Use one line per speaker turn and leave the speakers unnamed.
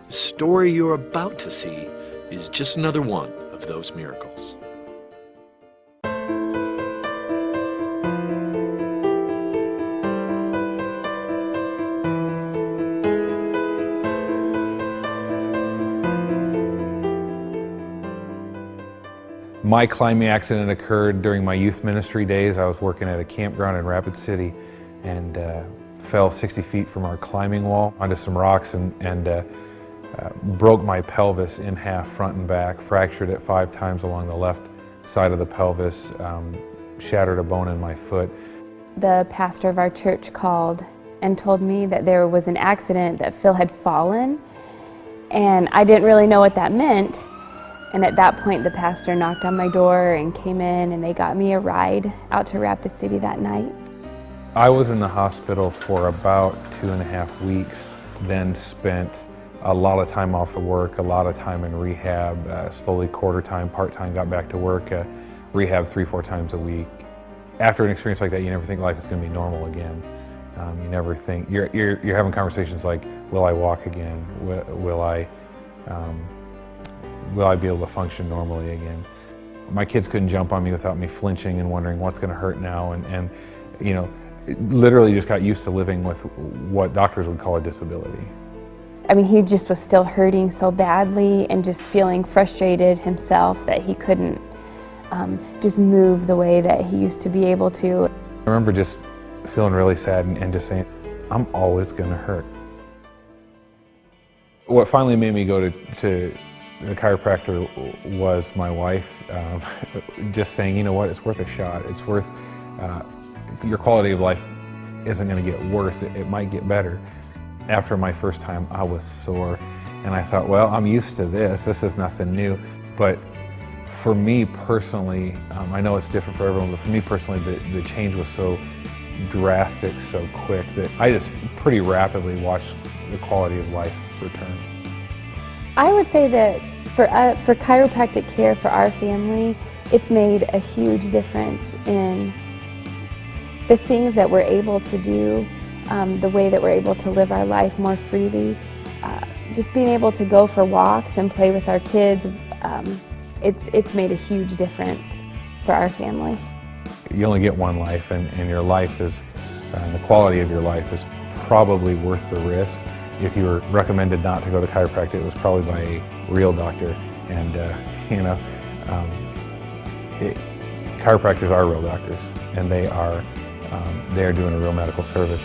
The story you're about to see is just another one of those miracles.
My climbing accident occurred during my youth ministry days. I was working at a campground in Rapid City and fell 60 feet from our climbing wall onto some rocks and broke my pelvis in half, front and back, fractured it 5 times along the left side of the pelvis, shattered a bone in my foot.
The pastor of our church called and told me that there was an accident, that Phil had fallen, and I didn't really know what that meant. And at that point, the pastor knocked on my door and came in, and they got me a ride out to Rapid City that night.
I was in the hospital for about 2.5 weeks, then spent a lot of time off of work, a lot of time in rehab, slowly quarter-time, part-time, got back to work, rehab 3-4 times a week. After an experience like that, you never think life is going to be normal again. You never think, you're having conversations like, will I walk again? Will I be able to function normally again? My kids couldn't jump on me without me flinching and wondering what's going to hurt now, and you know, literally just got used to living with what doctors would call a disability.
I mean, he just was still hurting so badly and just feeling frustrated himself that he couldn't just move the way that he used to be able to.
I remember just feeling really sad and just saying, I'm always going to hurt. What finally made me go to the chiropractor was my wife just saying, you know what, it's worth a shot. It's worth, your quality of life isn't going to get worse, it might get better. After my first time, I was sore, and I thought, well, I'm used to this is nothing new. But for me personally, I know it's different for everyone, but for me personally, the change was so drastic, so quick, that I just pretty rapidly watched the quality of life return.
I would say that for chiropractic care for our family, it's made a huge difference in the things that we're able to do, the way that we're able to live our life more freely. Just being able to go for walks and play with our kids, it's made a huge difference for our family.
You only get one life, and your life is, the quality of your life is probably worth the risk. If you were recommended not to go to chiropractic, it was probably by a real doctor, and you know, chiropractors are real doctors, and they are doing a real medical service.